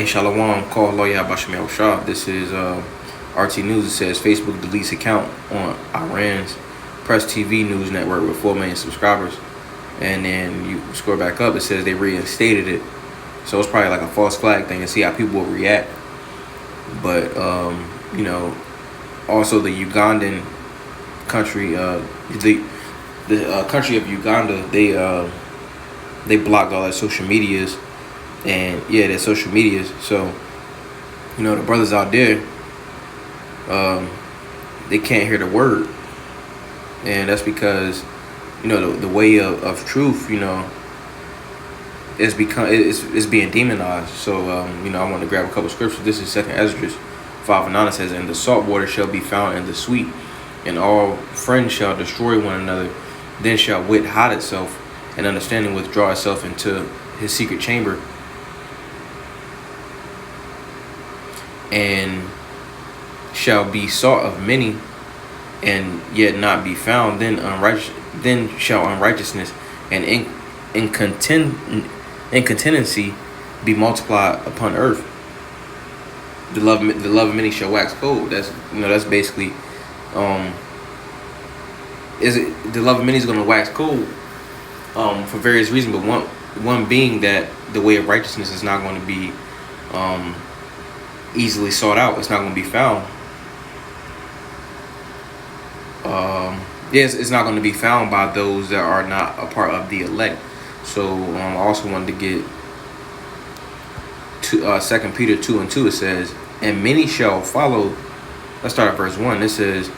Hey, Shalom, call lawyer Basham Shah. This is RT News. It says Facebook deletes account on Iran's Press TV news network with 4 million subscribers. And then you scroll back up, it says they reinstated it. So it's probably like a false flag thing to see how people will react. But, also the Ugandan country, the country of Uganda, they blocked all their social medias. And yeah, their social medias. So, the brothers out there, they can't hear the word, and that's because, the way of truth, it's being demonized. So, I want to grab a couple scriptures. This is 2nd Ezra 5:9. It says, "And the salt water shall be found in the sweet, and all friends shall destroy one another. Then shall wit hide itself, and understanding withdraw itself into his secret chamber. And shall be sought of many, and yet not be found. Then shall unrighteousness and incontinency be multiplied upon earth. The love of many shall wax cold." That's basically the love of many is going to wax cold for various reasons, but one being that the way of righteousness is not going to be easily sought out. It's not going to be found. It's not going to be found by those that are not a part of the elect. So I also wanted to get to 2 Peter 2:2. It says, "And many shall follow." Let's start at verse 1. It says,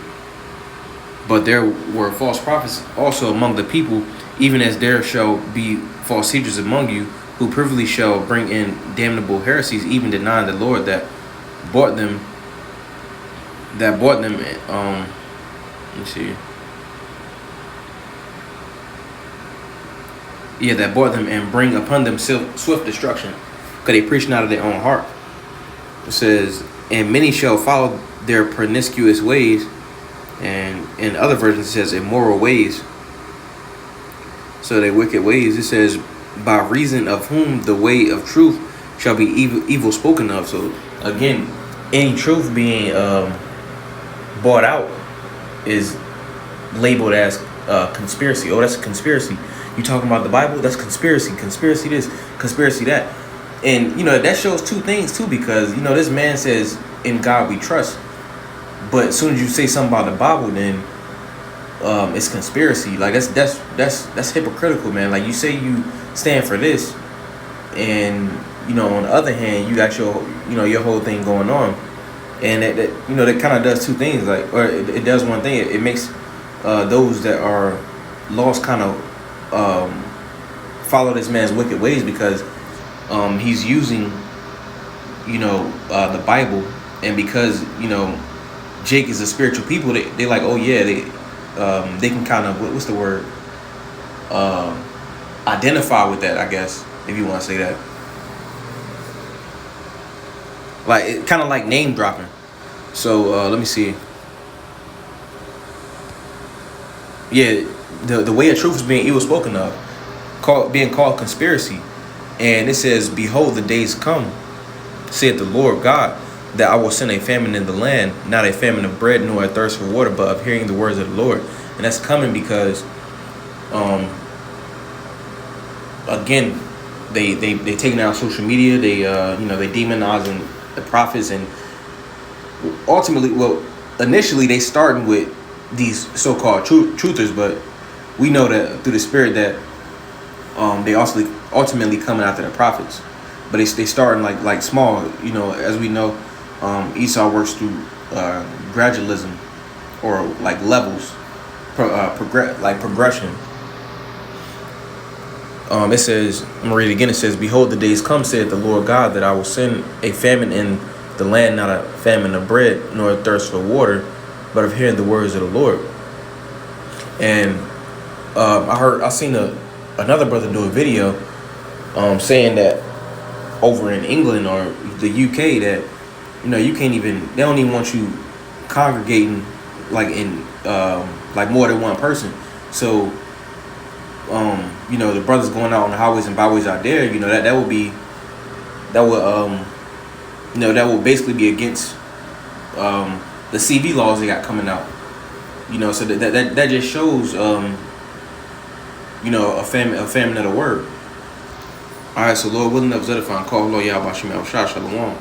"But there were false prophets also among the people, even as there shall be false teachers among you, who privily shall bring in damnable heresies, even denying the Lord that bought them. Let me see. Yeah, that bought them, and bring upon them swift destruction, because they preach not of their own heart." It says, "And many shall follow their promiscuous ways," and in other versions it says immoral ways. So their wicked ways. It says, "By reason of whom the way of truth shall be evil spoken of." So again, any truth being bought out is labeled as conspiracy. Oh, that's a conspiracy. You talking about the Bible? That's conspiracy. Conspiracy this, conspiracy that. And, that shows two things, too, because, this man says, "In God we trust." But as soon as you say something about the Bible, then it's conspiracy. Like, that's hypocritical, man. Like, you say you stand for this, and, on the other hand, you got your whole thing going on. And that kind of does two things. Like, or it does one thing. It makes those that are lost kind of follow this man's wicked ways, because he's using the Bible, and because Jake is a spiritual people, they like, oh yeah, they can kind of, what's the word, identify with that, I guess, if you want to say that. Like, it kind of like name dropping. So let me see. Yeah, the way of truth is being evil spoken of, being called conspiracy. And it says, "Behold, the days come, saith the Lord God, that I will send a famine in the land, not a famine of bread, nor a thirst for water, but of hearing the words of the Lord." And that's coming because, again, they taking out social media. They demonizing the prophets, and ultimately, initially they starting with these so-called truthers, but we know that through the Spirit that they also ultimately coming after the prophets. But they starting like small. As we know, Esaw works through gradualism, or like levels, progression. It says, I'm gonna read it again. It says, "Behold, the days come, saith the Lord God, that I will send a famine in the land, not a famine of bread, nor a thirst for water, but of hearing the words of the Lord." And I seen another brother do a video saying that over in England or the UK that you can't even, they don't even want you congregating like in like more than one person. So the brothers going out on the highways and byways out there, that would that will basically be against the CV laws they got coming out. So that just shows a famine of the word. All right, so Lord willing, that was edifying. Call Lord Yahweh Shem El Shah Shalom.